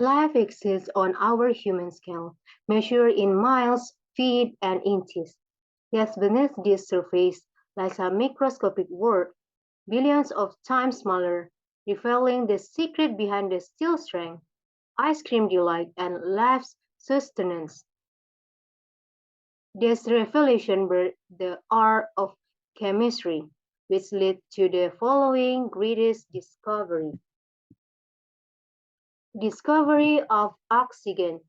Life exists on our human scale, measured in miles, feet, and inches. Yet beneath this surface lies a microscopic world, billions of times smaller, revealing the secret behind the steel strength, ice cream delight, and life's sustenance. This revelation birthed the art of chemistry, which led to the following greatest discovery. Discovery of oxygen.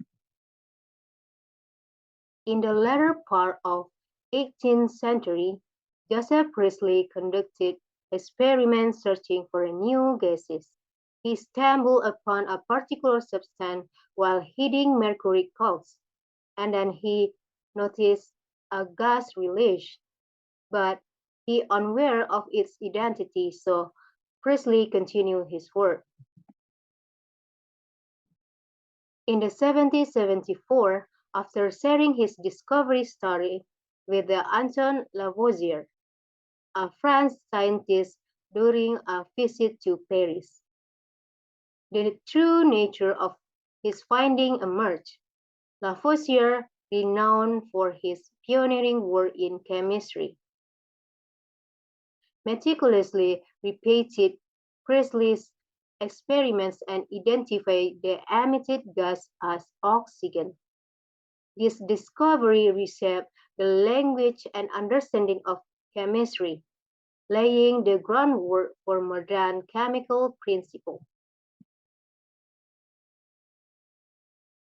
In the latter part of 18th century, Joseph Priestley conducted experiments searching for new gases. He stumbled upon a particular substance while heating mercury coals, and then he noticed a gas release, but he unaware of its identity, so Priestley continued his work. In the 1774, after sharing his discovery story with the Anton Lavoisier, a French scientist during a visit to Paris, the true nature of his finding emerged. Lavoisier, renowned for his pioneering work in chemistry, meticulously repeated Priestley's experiments and identified the emitted gas as oxygen. This discovery reshaped the language and understanding of chemistry, laying the groundwork for modern chemical principles.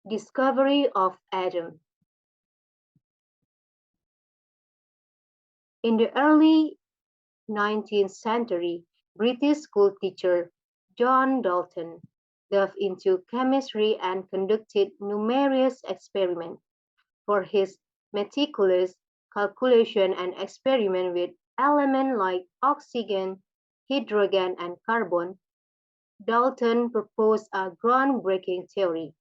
Discovery of atom. In the early 19th century, British schoolteacher John Dalton delved into chemistry and conducted numerous experiments. For his meticulous calculation and experiment with elements like oxygen, hydrogen, and carbon, Dalton proposed a groundbreaking theory.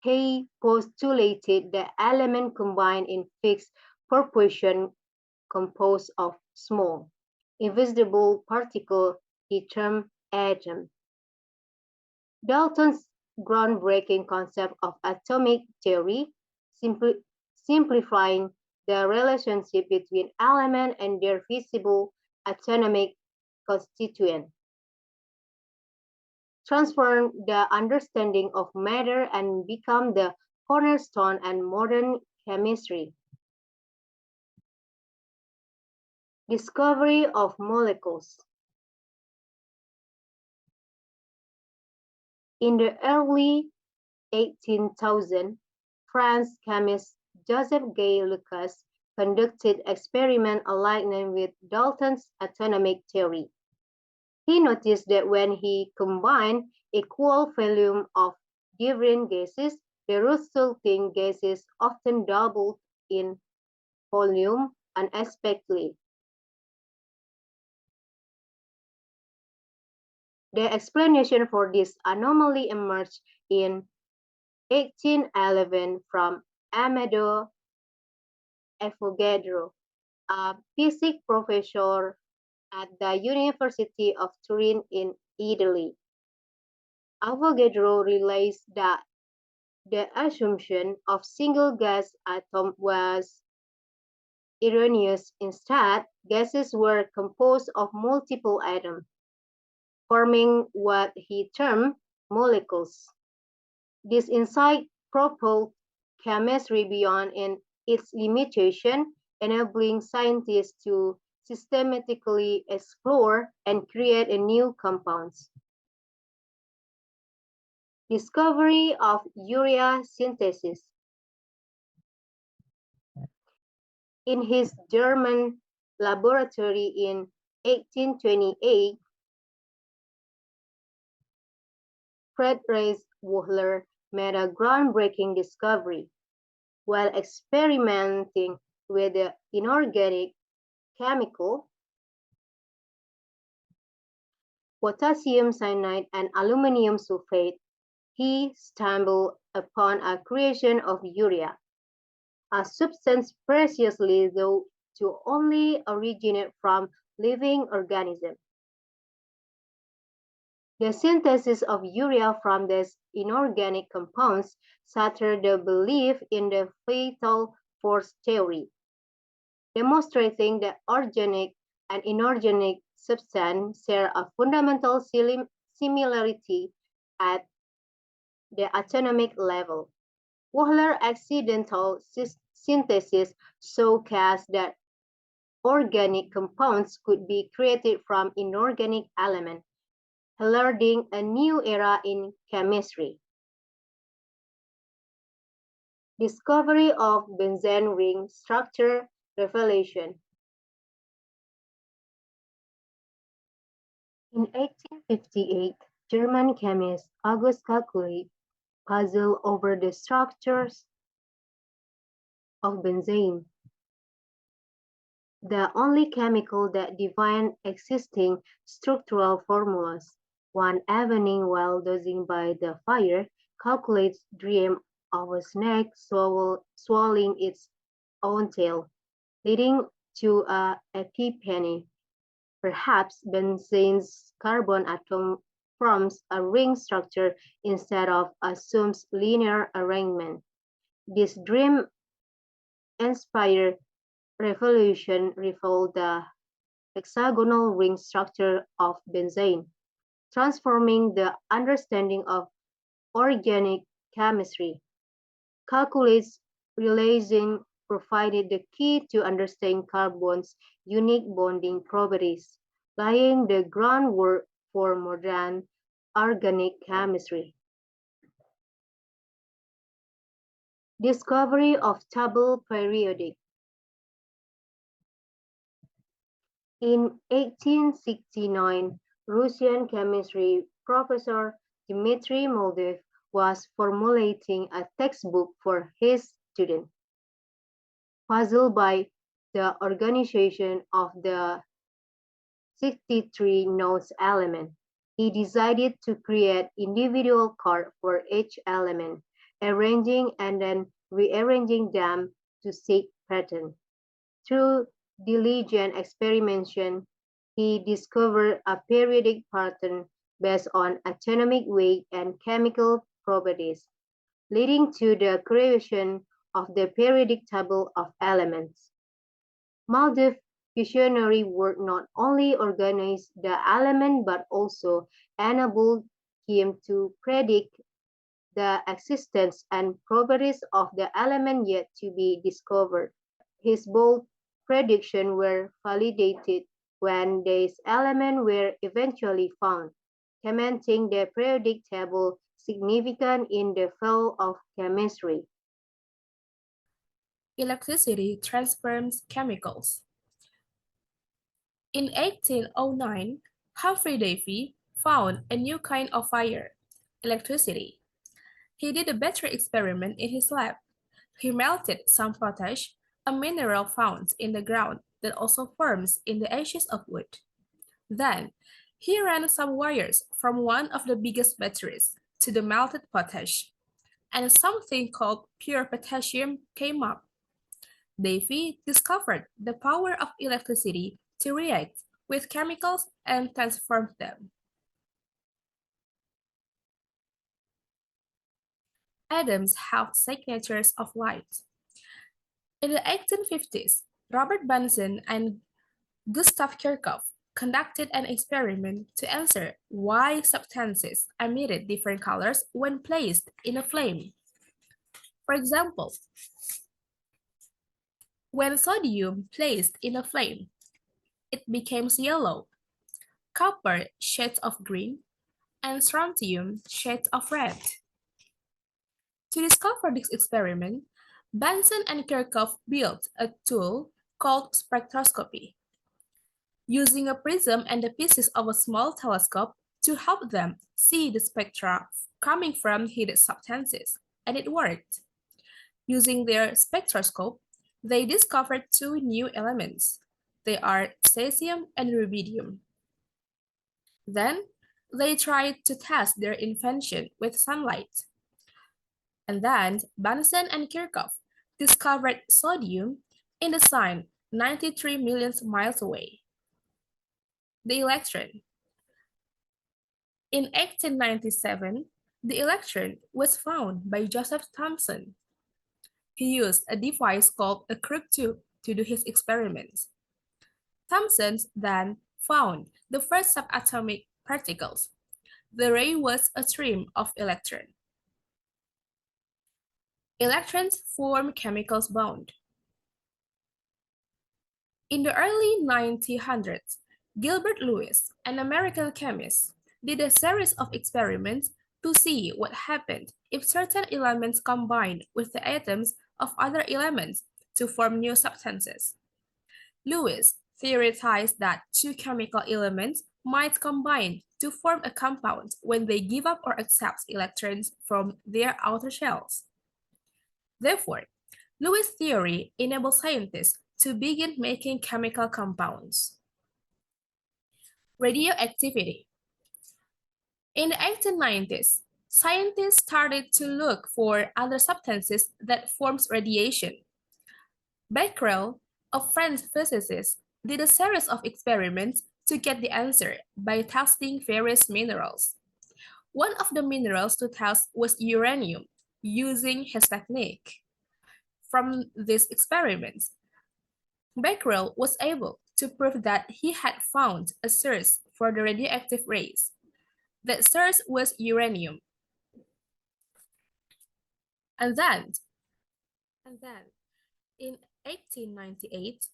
He postulated the element combined in fixed proportion composed of small, invisible particles he termed atoms. Dalton's groundbreaking concept of atomic theory, simplifying the relationship between elements and their visible atomic constituents, transformed the understanding of matter and become the cornerstone and modern chemistry. Discovery of molecules. In the early 18,000, French chemist Joseph Gay Lucas conducted experiments aligning with Dalton's atomic theory. He noticed that when he combined equal volume of different gases, the resulting gases often doubled in volume unexpectedly. The explanation for this anomaly emerged in 1811 from Amedeo Avogadro, a physics professor at the University of Turin in Italy. Avogadro realized that the assumption of single gas atom was erroneous. Instead, gases were composed of multiple atoms, forming what he termed molecules. This insight propelled chemistry beyond its limitation, enabling scientists to systematically explore and create new compounds. Discovery of urea synthesis. In his German laboratory in 1828, Friedrich Wöhler made a groundbreaking discovery. While experimenting with the inorganic chemical potassium cyanide and aluminum sulfate, he stumbled upon a creation of urea, a substance preciously thought to only originate from living organisms. The synthesis of urea from these inorganic compounds shattered the belief in the fatal force theory, demonstrating that organic and inorganic substance share a fundamental similarity at the atomic level. Wöhler's accidental synthesis showcased that organic compounds could be created from inorganic elements, heralding a new era in chemistry. Discovery of benzene ring structure revelation. In 1858, German chemist August Calculi puzzled over the structures of benzene, the only chemical that defined existing structural formulas. One evening while dozing by the fire, Calculates dreamed of a snake swallowing its own tail, leading to a epiphany. Perhaps benzene's carbon atom forms a ring structure instead of assumed linear arrangement. This dream-inspired revolution revealed the hexagonal ring structure of benzene, transforming the understanding of organic chemistry. Calculus realizing provided the key to understand carbon's unique bonding properties, laying the groundwork for modern organic chemistry. Discovery of double periodic. In 1869, Russian chemistry professor Dmitry Moldev was formulating a textbook for his students. Puzzled by the organization of the 63 notes element, he decided to create individual cards for each element, arranging and then rearranging them to seek pattern. Through diligent experimentation, he discovered a periodic pattern based on atomic weight and chemical properties, leading to the creation of the periodic table of elements. Maldiv's visionary work not only organized the element but also enabled him to predict the existence and properties of the element yet to be discovered. His bold predictions were validated when these elements were eventually found, cementing the periodic table significant in the field of chemistry. Electricity transforms chemicals. In 1809, Humphrey Davy found a new kind of fire, electricity. He did a battery experiment in his lab. He melted some potash, a mineral found in the ground that also forms in the ashes of wood. Then, he ran some wires from one of the biggest batteries to the melted potash, and something called pure potassium came up. Davy discovered the power of electricity to react with chemicals and transform them. Atoms have signatures of light. In the 1850s, Robert Bunsen and Gustav Kirchhoff conducted an experiment to answer why substances emitted different colors when placed in a flame. For example, when sodium placed in a flame, it becomes yellow, copper shades of green, and strontium shades of red. To discover this experiment, Bunsen and Kirchhoff built a tool called spectroscopy, using a prism and the pieces of a small telescope to help them see the spectra coming from heated substances, and it worked. Using their spectroscope, they discovered two new elements. They are cesium and rubidium. Then, they tried to test their invention with sunlight. And then, Bunsen and Kirchhoff discovered sodium in the sun 93 million miles away. The electron. In 1897, the electron was found by Joseph Thomson. He used a device called a crook tube to do his experiments. Thomson then found the first subatomic particles. The ray was a stream of electrons. Electrons form chemical bonds. In the early 1900s, Gilbert Lewis, an American chemist, did a series of experiments to see what happened if certain elements combined with the atoms of other elements to form new substances. Lewis theorized that two chemical elements might combine to form a compound when they give up or accept electrons from their outer shells. Therefore, Lewis' theory enabled scientists to begin making chemical compounds. Radioactivity. In the 1890s, scientists started to look for other substances that forms radiation. Becquerel, a French physicist, did a series of experiments to get the answer by testing various minerals. One of the minerals to test was uranium, using his technique. From these experiments, Becquerel was able to prove that he had found a source for the radioactive rays. That source was uranium. And then in 1898,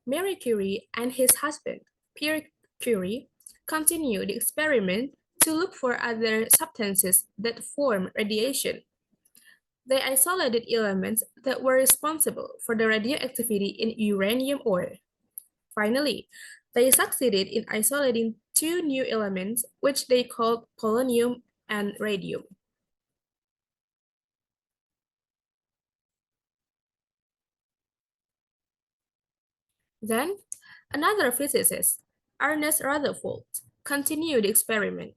Marie Curie and his husband, Pierre Curie, continued the experiment to look for other substances that form radiation. They isolated elements that were responsible for the radioactivity in uranium ore. Finally, they succeeded in isolating two new elements, which they called polonium and radium. Then, another physicist, Ernest Rutherford, continued the experiment.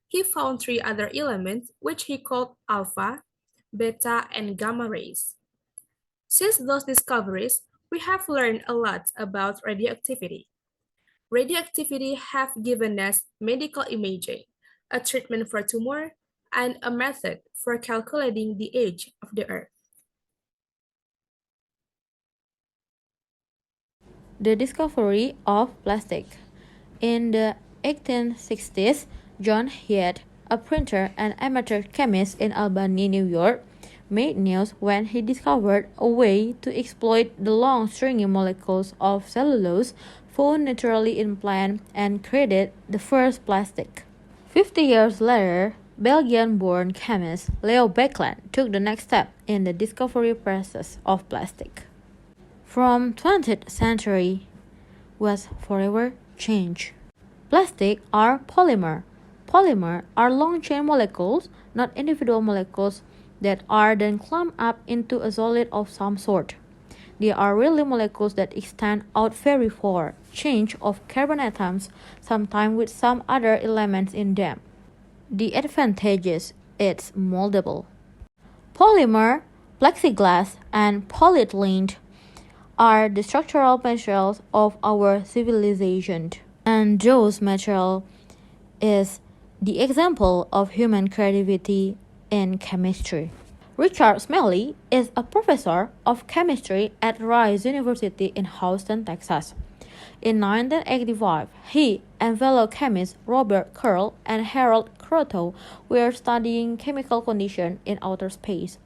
He found three other elements, which he called alpha, beta, and gamma rays. Since those discoveries, we have learned a lot about radioactivity. Radioactivity have given us medical imaging, a treatment for tumor, and a method for calculating the age of the Earth. The discovery of plastic. In the 1860s, John Heath, a printer and amateur chemist in Albany, New York, made news when he discovered a way to exploit the long stringy molecules of cellulose found naturally in plants and created the first plastic. 50 years later, Belgian-born chemist Leo Baekeland took the next step in the discovery process of plastic. From 20th century was forever changed. Plastic are polymer. Polymer are long-chain molecules, not individual molecules, that are then clumped up into a solid of some sort. They are really molecules that extend out very far, change of carbon atoms, sometimes with some other elements in them. The advantages, it's moldable. Polymer, plexiglass, and polyethylene are the structural materials of our civilization. And those materials is the example of human creativity in chemistry. Richard Smalley is a professor of chemistry at Rice University in Houston, Texas. In 1985, he and fellow chemists Robert Curl and Harold Kroto were studying chemical conditions in outer space.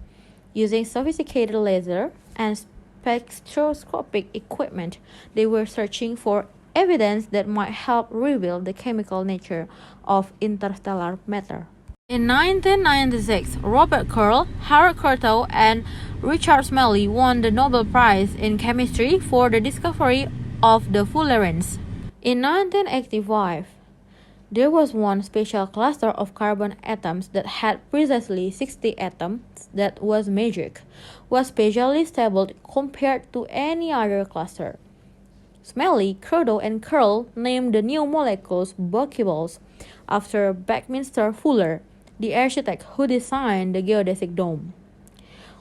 Using sophisticated laser and spectroscopic equipment, they were searching for evidence that might help reveal the chemical nature of interstellar matter. In 1996, Robert Curl, Harold Kroto, and Richard Smalley won the Nobel Prize in Chemistry for the discovery of the fullerenes. In 1985, there was one special cluster of carbon atoms that had precisely 60 atoms that was magic, was specially stable compared to any other cluster. Smalley, Kroto, and Curl named the new molecules buckyballs after Buckminster Fuller, the architect who designed the geodesic dome.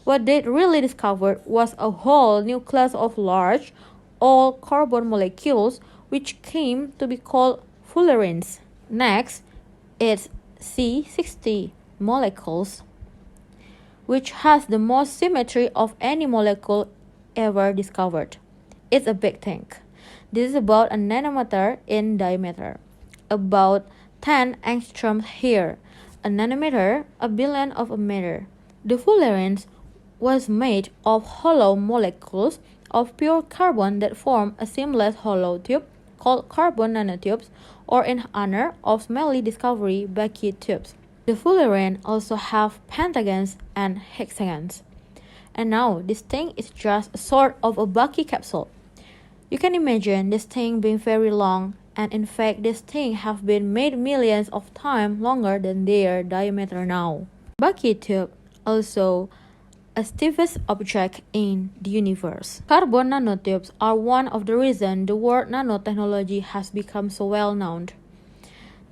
What they really discovered was a whole new class of large, all-carbon molecules which came to be called fullerenes. Next, It's C60 molecules, which has the most symmetry of any molecule ever discovered. It's a big thing. This is about a nanometer in diameter, about 10 angstroms here. A nanometer, a billionth of a meter. The fullerene was made of hollow molecules of pure carbon that form a seamless hollow tube called carbon nanotubes, or in honor of smelly discovery, Bucky tubes. The fullerene also have pentagons and hexagons. And now this thing is just a sort of a Bucky capsule. You can imagine this thing being very long, and in fact this thing have been made millions of times longer than their diameter now. Bucky tube also a stiffest object in the universe. Carbon nanotubes are one of the reasons the word nanotechnology has become so well known.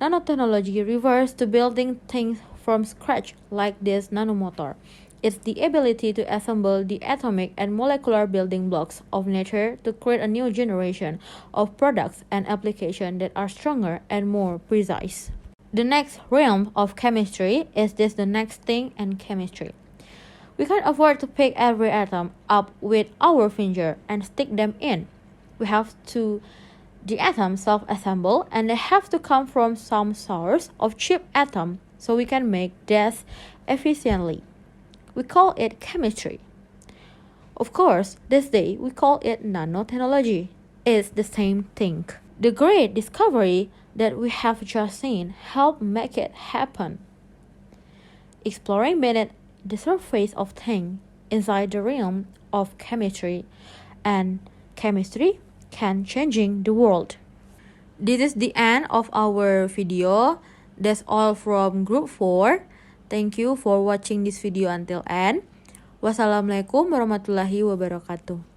Nanotechnology refers to building things from scratch like this nanomotor. It's the ability to assemble the atomic and molecular building blocks of nature to create a new generation of products and applications that are stronger and more precise. The next realm of chemistry is the next thing in chemistry. We can't afford to pick every atom up with our finger and stick them in. We have to the atoms self-assemble, and they have to come from some source of cheap atom so we can make that efficiently. We call it chemistry. Of course, this day we call it nanotechnology. It's the same thing. The great discovery that we have just seen helped make it happen. Exploring beneath the surface of things inside the realm of chemistry, and chemistry can changing the world. This is the end of our video. That's all from group 4. Thank you for watching this video until end. Wassalamualaikum warahmatullahi wabarakatuh.